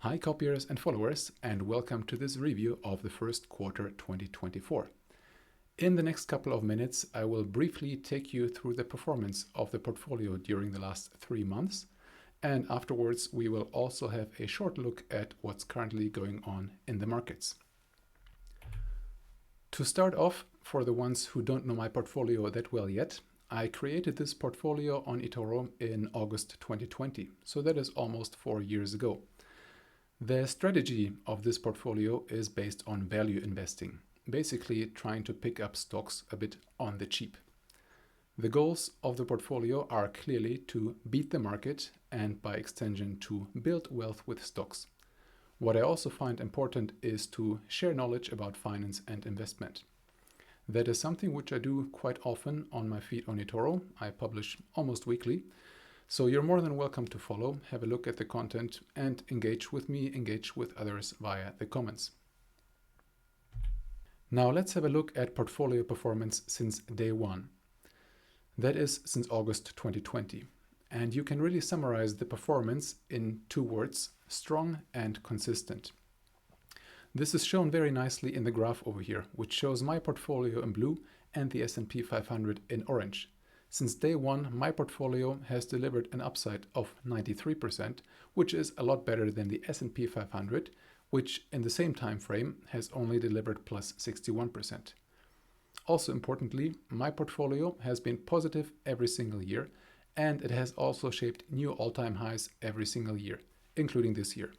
Hi copiers and followers, and welcome to this review of the first quarter 2024. In the next couple of minutes, I will briefly take you through the performance of the portfolio during the last 3 months, and afterwards we will also have a short look at what's currently going on in the markets. To start off, for the ones who don't know my portfolio that well yet, I created this portfolio on eToro in August 2020, so that is almost 4 years ago. The strategy of this portfolio is based on value investing, basically trying to pick up stocks a bit on the cheap. The goals of the portfolio are clearly to beat the market and by extension to build wealth with stocks. What I also find important is to share knowledge about finance and investment. That is something which I do quite often on my feed on eToro. I publish almost weekly. So you're more than welcome to follow, have a look at the content, and engage with me, engage with others via the comments. Now let's have a look at portfolio performance since day one. That is since August 2020. And you can really summarize the performance in 2 words, strong and consistent. This is shown very nicely in the graph over here, which shows my portfolio in blue and the S&P 500 in orange. Since day one, my portfolio has delivered an upside of 93%, which is a lot better than the S&P 500, which in the same time frame has only delivered plus 61%. Also importantly, my portfolio has been positive every single year, and it has also shaped new all-time highs every single year, including this year.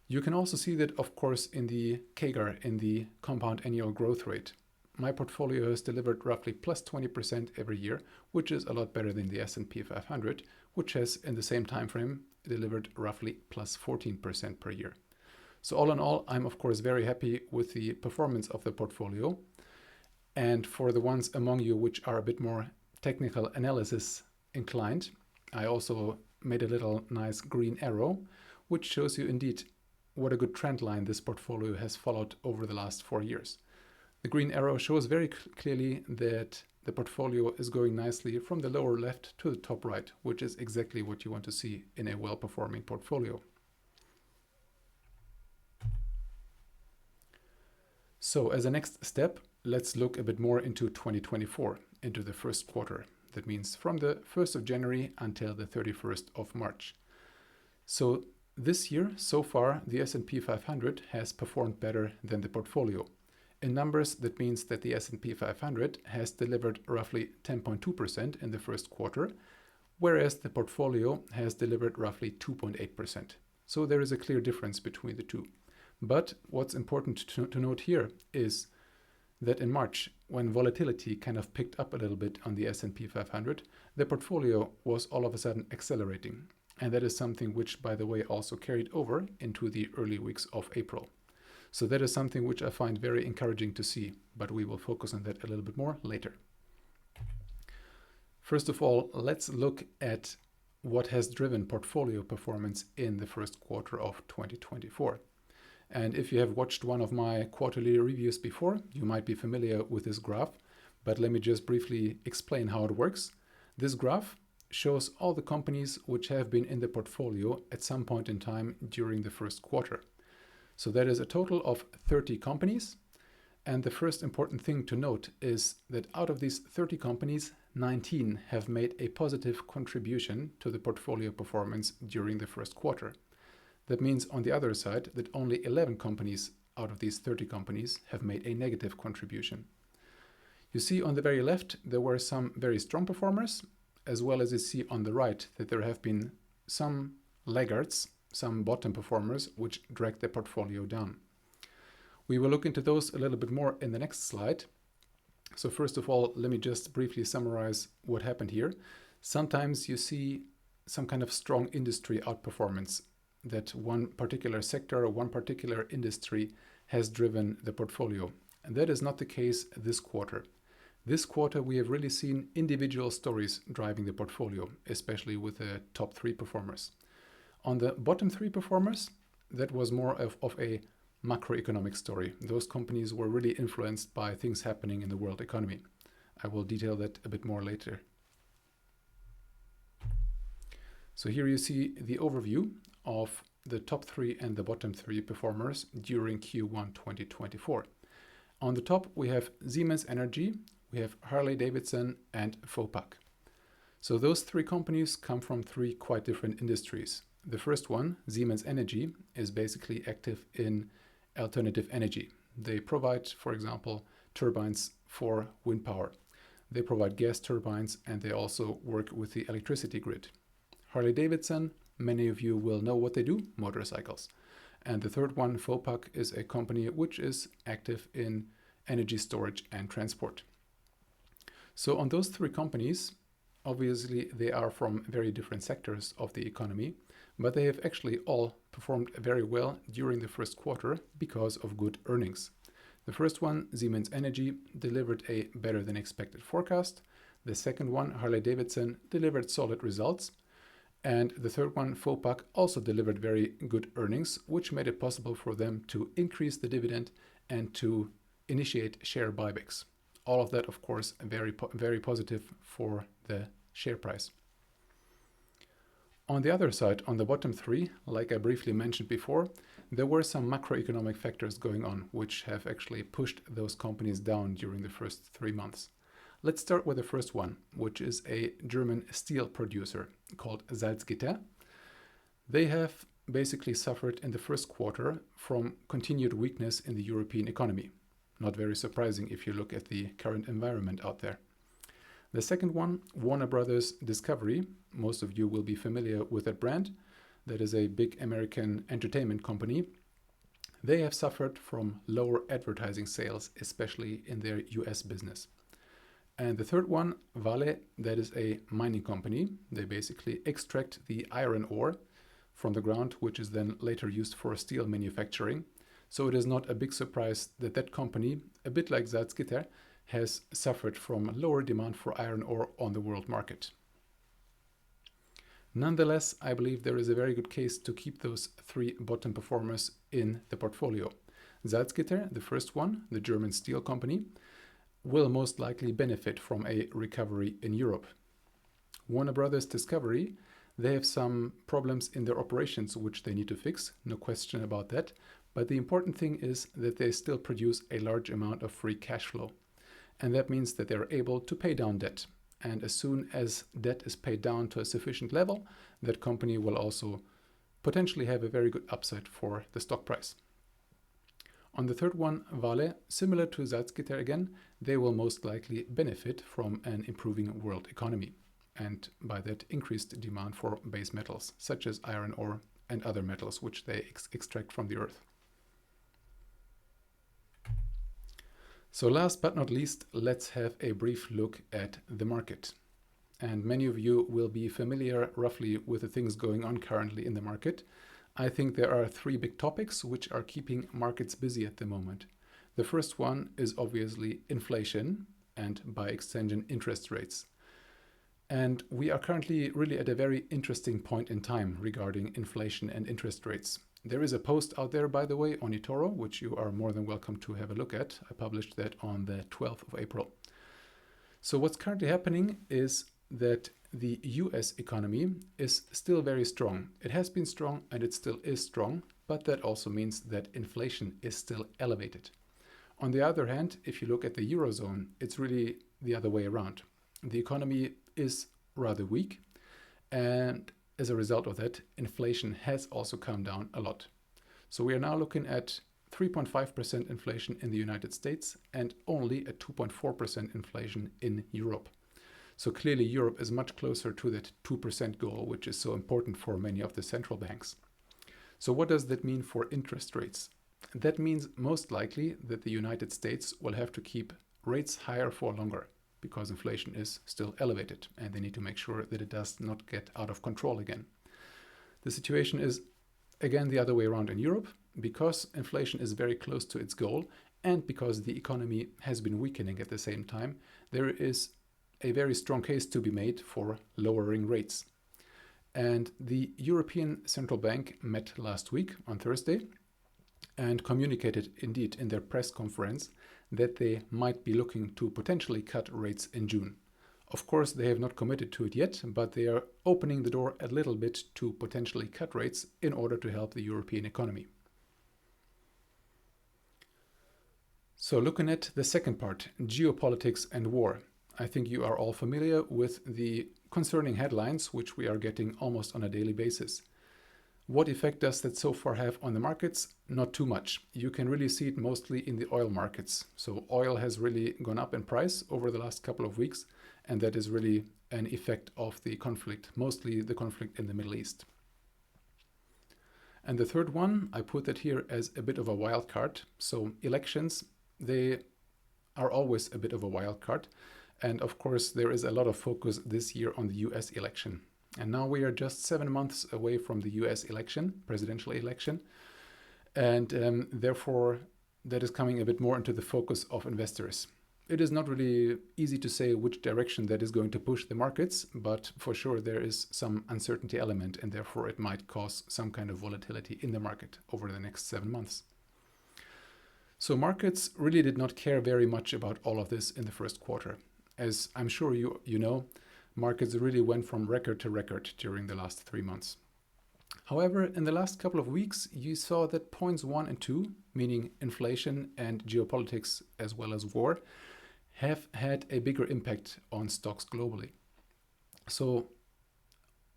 You can also see that, of course, in the CAGR, in the compound annual growth rate. My portfolio has delivered roughly plus 20% every year, which is a lot better than the S&P 500, which has in the same time frame delivered roughly plus 14% per year. So all in all, I'm of course very happy with the performance of the portfolio. And for the ones among you which are a bit more technical analysis inclined, I also made a little nice green arrow, which shows you indeed what a good trend line this portfolio has followed over the last 4 years. The green arrow shows very clearly that the portfolio is going nicely from the lower left to the top right, which is exactly what you want to see in a well-performing portfolio. So as a next step, let's look a bit more into 2024, into the first quarter. That means from the 1st of January until the 31st of March. So this year, so far, the S&P 500 has performed better than the portfolio. In numbers, that means that the S&P 500 has delivered roughly 10.2% in the first quarter, whereas the portfolio has delivered roughly 2.8%. So there is a clear difference between the two. But what's important to note here is that in March, when volatility kind of picked up a little bit on the S&P 500, the portfolio was all of a sudden accelerating. And that is something which, by the way, also carried over into the early weeks of April. So that is something which I find very encouraging to see, but we will focus on that a little bit more later. First of all, let's look at what has driven portfolio performance in the first quarter of 2024. And if you have watched one of my quarterly reviews before, you might be familiar with this graph, but let me just briefly explain how it works. This graph shows all the companies which have been in the portfolio at some point in time during the first quarter. So that is a total of 30 companies. And the first important thing to note is that out of these 30 companies, 19 have made a positive contribution to the portfolio performance during the first quarter. That means on the other side that only 11 companies out of these 30 companies have made a negative contribution. You see on the very left, there were some very strong performers, as well as you see on the right that there have been some laggards, some bottom performers which drag the portfolio down. We will look into those a little bit more in the next slide. So first of all, let me just briefly summarize what happened here. Sometimes you see some kind of strong industry outperformance, that one particular sector or one particular industry has driven the portfolio. And that is not the case this quarter. This quarter, we have really seen individual stories driving the portfolio, especially with the top 3 performers. On the bottom 3 performers, that was more of a macroeconomic story. Those companies were really influenced by things happening in the world economy. I will detail that a bit more later. So here you see the overview of the top three and the bottom three performers during Q1 2024. On the top, we have Siemens Energy, we have Harley Davidson, and Vopak. So those three companies come from three quite different industries. The first one, Siemens Energy, is basically active in alternative energy. They provide, for example, turbines for wind power. They provide gas turbines, and they also work with the electricity grid. Harley Davidson, many of you will know what they do, motorcycles. And the third one, Vopak, is a company which is active in energy storage and transport. So on those three companies, obviously they are from very different sectors of the economy, but they have actually all performed very well during the first quarter because of good earnings. The first one, Siemens Energy, delivered a better than expected forecast. The second one, Harley Davidson, delivered solid results. And the third one, Vopak, also delivered very good earnings, which made it possible for them to increase the dividend and to initiate share buybacks. All of that, of course, very positive for the share price. On the other side, on the bottom three, like I briefly mentioned before, there were some macroeconomic factors going on, which have actually pushed those companies down during the first 3 months. Let's start with the first one, which is a German steel producer called Salzgitter. They have basically suffered in the first quarter from continued weakness in the European economy. Not very surprising if you look at the current environment out there. The second one, Warner Brothers Discovery. Most of you will be familiar with that brand. That is a big American entertainment company. They have suffered from lower advertising sales, especially in their US business. And the third one, Vale, that is a mining company. They basically extract the iron ore from the ground, which is then later used for steel manufacturing. So it is not a big surprise that that company, a bit like Salzgitter, has suffered from lower demand for iron ore on the world market. Nonetheless, I believe there is a very good case to keep those three bottom performers in the portfolio. Salzgitter, the first one, the German steel company, will most likely benefit from a recovery in Europe. Warner Brothers Discovery, they have some problems in their operations which they need to fix, no question about that. But the important thing is that they still produce a large amount of free cash flow. And that means that they're able to pay down debt. And as soon as debt is paid down to a sufficient level, that company will also potentially have a very good upside for the stock price. On the third one, Vale, similar to Salzgitter again, they will most likely benefit from an improving world economy. And by that, increased demand for base metals, such as iron ore and other metals which they extract from the earth. So last but not least, let's have a brief look at the market. And many of you will be familiar roughly with the things going on currently in the market. I think there are three big topics which are keeping markets busy at the moment. The first one is obviously inflation and by extension interest rates. And we are currently really at a very interesting point in time regarding inflation and interest rates. There is a post out there, by the way, on eToro, which you are more than welcome to have a look at. I published that on the 12th of April. So what's currently happening is that the US economy is still very strong. It has been strong and it still is strong, but that also means that inflation is still elevated. On the other hand, if you look at the Eurozone, it's really the other way around. The economy is rather weak, and as a result of that, inflation has also come down a lot. So we are now looking at 3.5% inflation in the United States and only at 2.4% inflation in Europe. So clearly Europe is much closer to that 2% goal, which is so important for many of the central banks. So what does that mean for interest rates? That means most likely that the United States will have to keep rates higher for longer, because inflation is still elevated and they need to make sure that it does not get out of control again. The situation is again the other way around in Europe, because inflation is very close to its goal and because the economy has been weakening at the same time. There is a very strong case to be made for lowering rates. And the European Central Bank met last week on Thursday and communicated indeed in their press conference that they might be looking to potentially cut rates in June. Of course, they have not committed to it yet, but they are opening the door a little bit to potentially cut rates in order to help the European economy. So looking at the second part, geopolitics and war. I think you are all familiar with the concerning headlines, which we are getting almost on a daily basis. What effect does that so far have on the markets? Not too much. You can really see it mostly in the oil markets. So oil has really gone up in price over the last couple of weeks, and that is really an effect of the conflict, mostly the conflict in the Middle East. And the third one, I put that here as a bit of a wild card. So elections, they are always a bit of a wild card. And of course, there is a lot of focus this year on the US election. And now we are just 7 months away from the US election, presidential election. And therefore, that is coming a bit more into the focus of investors. It is not really easy to say which direction that is going to push the markets, but for sure there is some uncertainty element, and therefore it might cause some kind of volatility in the market over the next 7 months. So markets really did not care very much about all of this in the first quarter. As I'm sure you know, markets really went from record to record during the last 3 months. However, in the last couple of weeks, you saw that points 1 and 2, meaning inflation and geopolitics as well as war, have had a bigger impact on stocks globally. So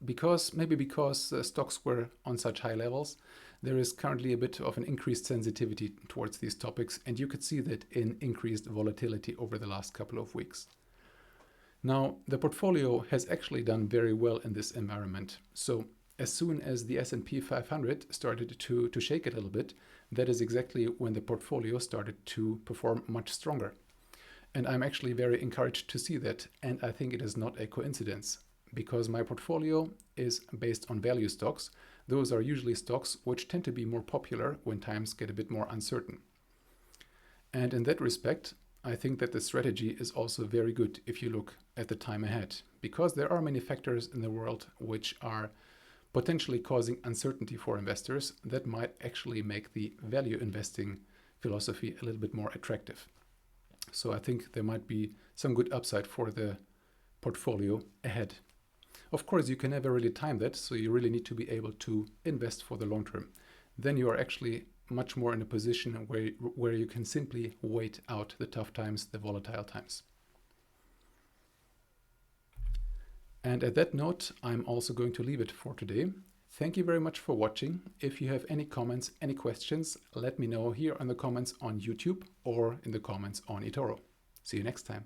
maybe because stocks were on such high levels, there is currently a bit of an increased sensitivity towards these topics, and you could see that in increased volatility over the last couple of weeks. Now, the portfolio has actually done very well in this environment. So as soon as the S&P 500 started to shake a little bit, that is exactly when the portfolio started to perform much stronger. And I'm actually very encouraged to see that. And I think it is not a coincidence, because my portfolio is based on value stocks. Those are usually stocks which tend to be more popular when times get a bit more uncertain. And in that respect, I think that the strategy is also very good if you look at the time ahead, because there are many factors in the world which are potentially causing uncertainty for investors that might actually make the value investing philosophy a little bit more attractive. So I think there might be some good upside for the portfolio ahead. Of course, you can never really time that, so you really need to be able to invest for the long term. Then you are actually much more in a position where you can simply wait out the tough times, the volatile times. And at that note, I'm also going to leave it for today. Thank you very much for watching. If you have any comments, any questions, let me know here in the comments on YouTube or in the comments on eToro. See you next time.